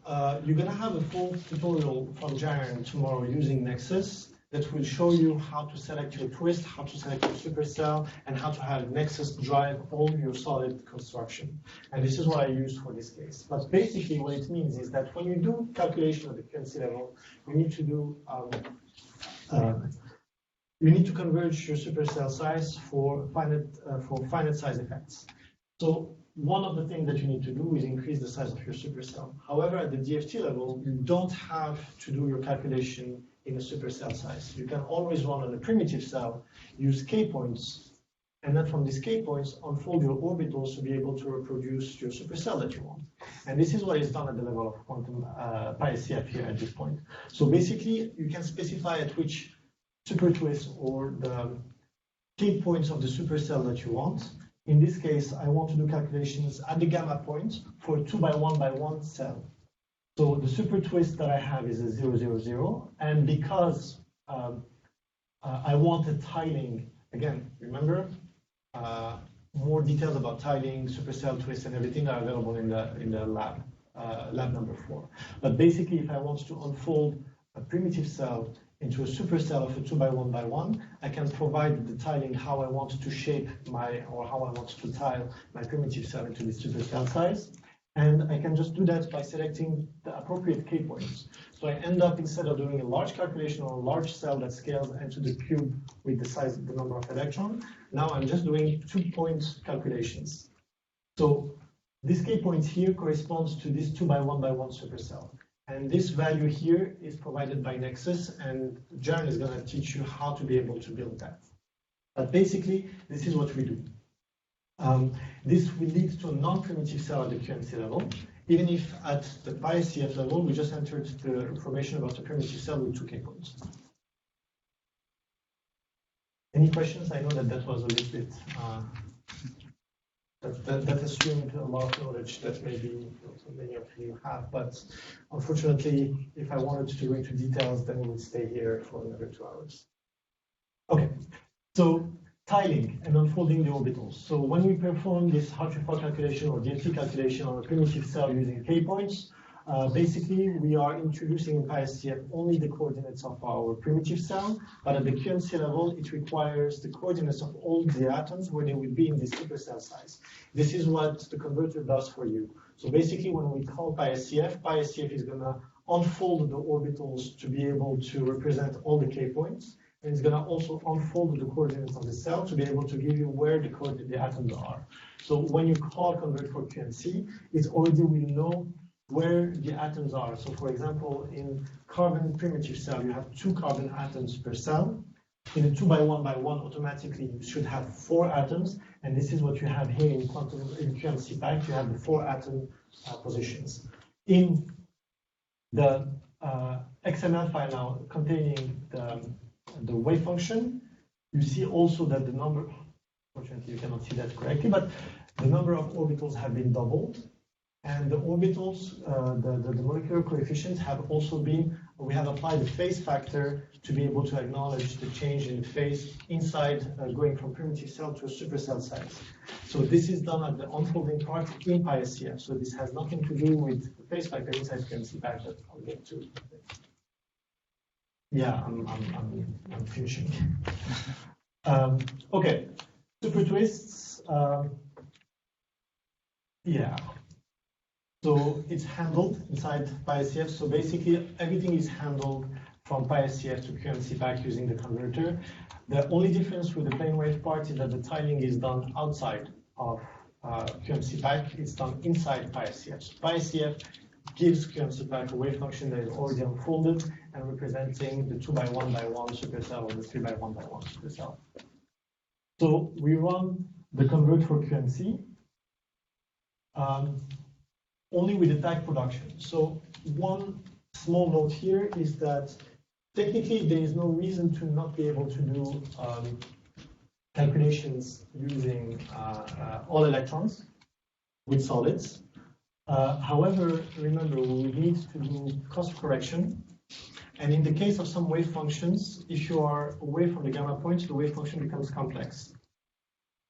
you're going to have a full tutorial from Jaren tomorrow using Nexus that will show you how to select your twist, how to select your supercell, and how to have Nexus drive all your solid construction. And this is what I used for this case. But basically what it means is that when you do calculation at the QNC level, you need to do you need to converge your supercell size for finite size effects. So one of the things that you need to do is increase the size of your supercell. However, at the DFT level, you don't have to do your calculation in a supercell size. You can always run on a primitive cell, use K points, and then from these K points, unfold your orbitals to be able to reproduce your supercell that you want. And this is what is done at the level of quantum PySCF here at this point. So basically, you can specify at which SUPERTWIST or the K points of the supercell that you want. In this case, I want to do calculations at the gamma point for a 2x1x1 cell. So the SUPERTWIST that I have is a 0, 0, 0. And because I want a tiling, again, remember, more details about tiling, supercell twist, and everything are available in the lab, lab number 4. But basically, if I want to unfold a primitive cell into a supercell of a 2x1x1, I can provide the tiling how I want to shape or how I want to tile my primitive cell into this supercell size. And I can just do that by selecting the appropriate K points. So I end up, instead of doing a large calculation on a large cell that scales into the cube with the size of the number of electrons, now I'm just doing 2-point calculations. So this K point here corresponds to this 2x1x1 supercell. And this value here is provided by Nexus, and Jaren is going to teach you how to be able to build that. But basically, this is what we do. This will lead to a non-primitive cell at the QNC level, even if at the PySCF level, we just entered the information about the primitive cell with 2 K points. Any questions? I know that was a little bit, that assumed a lot of knowledge that maybe many of you have, but unfortunately, if I wanted to go into details, then we would stay here for another 2 hours. Okay, so tiling and unfolding the orbitals. So when we perform this Hartree-Fock calculation or DFT calculation on a primitive cell using K points, basically we are introducing in PySCF only the coordinates of our primitive cell, but at the QNC level, it requires the coordinates of all the atoms where they will be in this supercell size. This is what the converter does for you. So basically, when we call PySCF, PySCF is going to unfold the orbitals to be able to represent all the K points. And it's going to also unfold the coordinates of the cell to be able to give you where the atoms are. So when you call convert for QNC, it already will know where the atoms are. So for example, in carbon primitive cell, you have 2 carbon atoms per cell. In a 2x1x1, automatically you should have 4 atoms, and this is what you have here in QMC pack. You have the 4 atom positions. In the XML file now containing the wave function, you see also that the number, unfortunately you cannot see that correctly, but the number of orbitals have been doubled. And the orbitals, the molecular coefficients have also been, we have applied the phase factor to be able to acknowledge the change in phase inside going from primitive cell to a supercell size. So this is done at the unfolding part in PySCF. So this has nothing to do with the phase factor inside QMC pack that I'll get to. Yeah, I'm finishing. Okay, SUPERTWISTs. Yeah. So it's handled inside PySCF. So basically, everything is handled from PySCF to QMC pack using the converter. The only difference with the plane wave part is that the tiling is done outside of QMC pack, it's done inside PySCF. So PySCF gives QMC pack a wave function that is already unfolded and representing the 2x1x1 supercell or the 3x1x1 supercell. So we run the convert for QMC only with the tag production. So one small note here is that technically there is no reason to not be able to do calculations using all electrons with solids. However, remember, we need to do cost correction. And in the case of some wave functions, if you are away from the gamma point, the wave function becomes complex.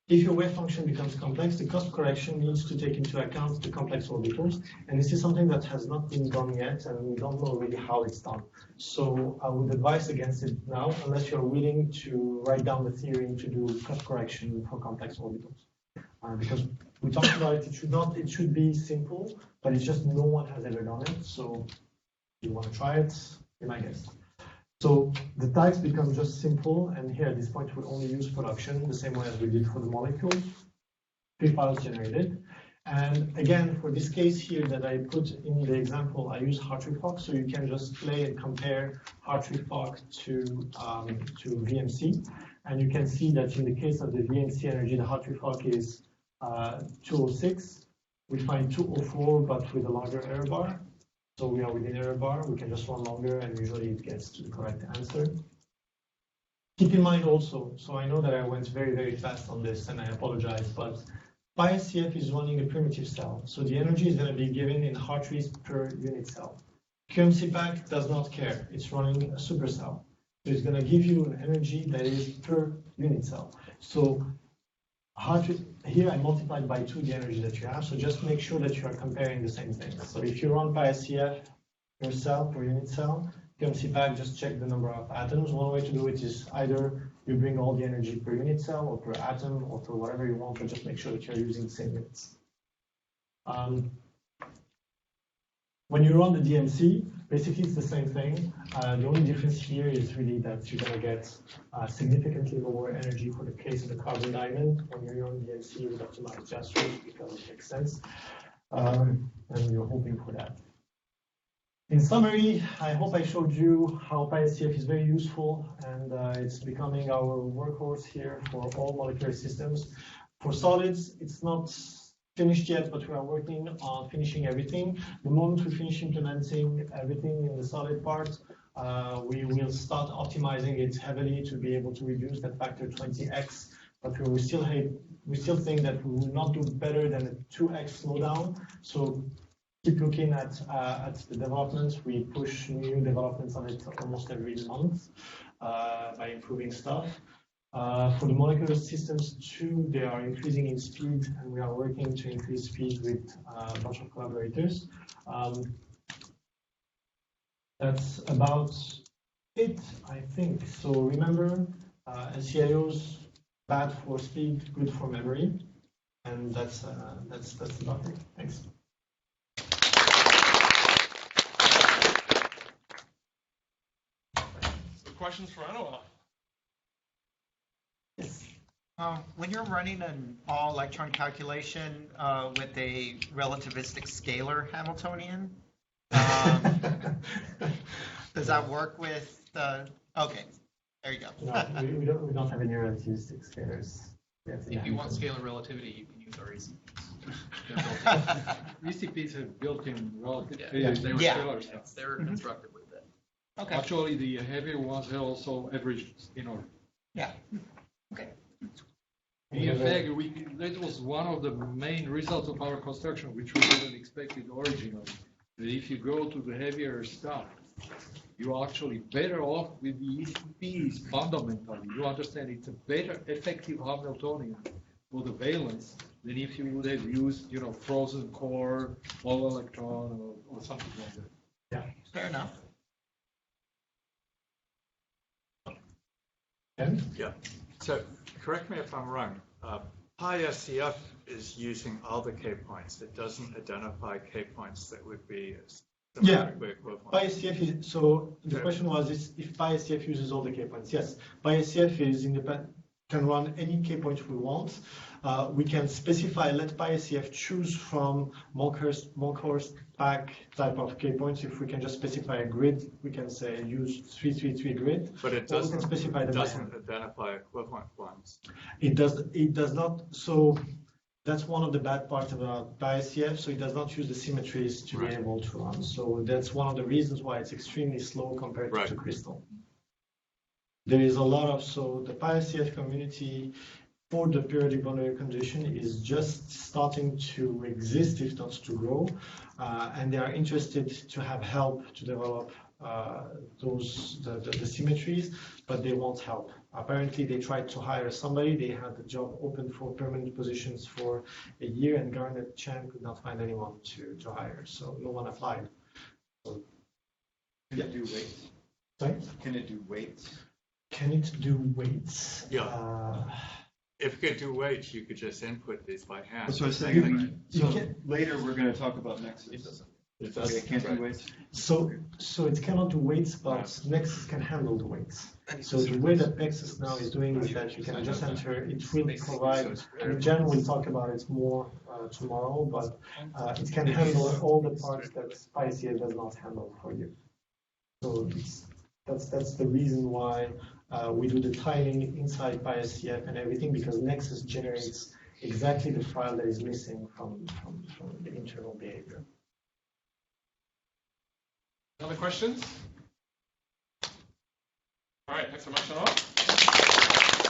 If your wave function becomes complex, the cost correction needs to take into account the complex orbitals. And this is something that has not been done yet, and we don't know really how it's done. So I would advise against it now, unless you're willing to write down the theory to do cost correction for complex orbitals. Because we talked about it, it should be simple, but it's just no one has ever done it. So if you want to try it, be my guest. So the tags become just simple, and here at this point we only use production the same way as we did for the molecules. 3 files generated. And again, for this case here that I put in the example, I use Hartree-Fock, so you can just play and compare Hartree-Fock to VMC. And you can see that in the case of the VMC energy, the Hartree-Fock is 206. We find 204, but with a larger error bar. So we are within error bar. We can just run longer, and usually it gets to the correct answer. Keep in mind also, so I know that I went very, very fast on this, and I apologize, but PySCF is running a primitive cell. So the energy is going to be given in Hartrees per unit cell. QMC pack does not care. It's running a supercell. So it's going to give you an energy that is per unit cell. So here I multiplied by 2 the energy that you have, so just make sure that you are comparing the same thing. So if you run PySCF per cell, per unit cell, QMC pack, just check the number of atoms. One way to do it is either you bring all the energy per unit cell or per atom or per whatever you want, but just make sure that you're using the same units. When you run the DMC, basically it's the same thing. The only difference here is really that you're going to get significantly lower energy for the case of the carbon diamond. When you're on DMC with optimized JASTROW, because it makes sense. And you're hoping for that. In summary, I hope I showed you how PySCF is very useful, and it's becoming our workhorse here for all molecular systems. For solids, it's not finished yet, but we are working on finishing everything. The moment we finish implementing everything in the solid part, we will start optimizing it heavily to be able to reduce that factor 20x. But we still think that we will not do better than a 2x slowdown. So keep looking at the developments. We push new developments on it almost every month by improving stuff. For the molecular systems too, they are increasing in speed, and we are working to increase speed with a bunch of collaborators. That's about it, I think. So remember, LCIOs, bad for speed, good for memory, and that's about it. Thanks. Questions for Anouar? Yes. When you're running an all-electron calculation with a relativistic scalar Hamiltonian, does that work with the? Okay, there you go. No, we don't have any relativistic scalars. If you want scalar relativity, you can use our ECPs. ECPs have built-in relative. Yeah. They were Yeah. scalars. Yes, they're constructed with that. Okay. Actually, the heavier ones have also averaged in order. Yeah. Okay. In fact, that was one of the main results of our construction, which we didn't expect it originally. That if you go to the heavier stuff, you're actually better off with the ECPs fundamentally. You understand it's a better effective Hamiltonian for the valence than if you would have used, frozen core, all electron, or something like that. Yeah. Fair enough. Ken? Yeah. So correct me if I'm wrong. PySCF is using all the K points. It doesn't identify K points that would be symmetrically equivalent. PySCF is, so the question was if PySCF uses all the K points. Yes, PySCF is independent. can run any K points we want. We can specify, let PySCF choose from Monco's pack type of K points. If we can just specify a grid, we can say use 333 grid. But it or we can doesn't, specify it them by doesn't hand. identify equivalent ones. It does not. So that's one of the bad parts about PySCF. So it does not use the symmetries to be able to run. So that's one of the reasons why it's extremely slow compared to Crystal. There is a lot of, so the PySCF community for the periodic boundary condition is just starting to exist, if not to grow, and they are interested to have help to develop the symmetries, but they won't help. Apparently, they tried to hire somebody. They had the job open for permanent positions for a year, and Garnet Chan could not find anyone to hire, so no one applied. So, Can it do weights? Sorry? Can it do weights? Can it do weights? Yeah. If you could do weights, you could just input these by hand. That's what I was saying. So later we're going to talk about Nexus. It Okay, doesn't. it can't do weights. So it cannot do weights, but Nexus can handle the weights. So the way that Nexus now is doing is that you can just enter, it will provide, and Jen will talk about it more tomorrow, but it can handle all the parts that PySCF does not handle for you. So that's the reason why we do the tiling inside PySCF and everything, because Nexus generates exactly the file that is missing from the internal behavior. Other questions? All right, thanks so much, Anouar.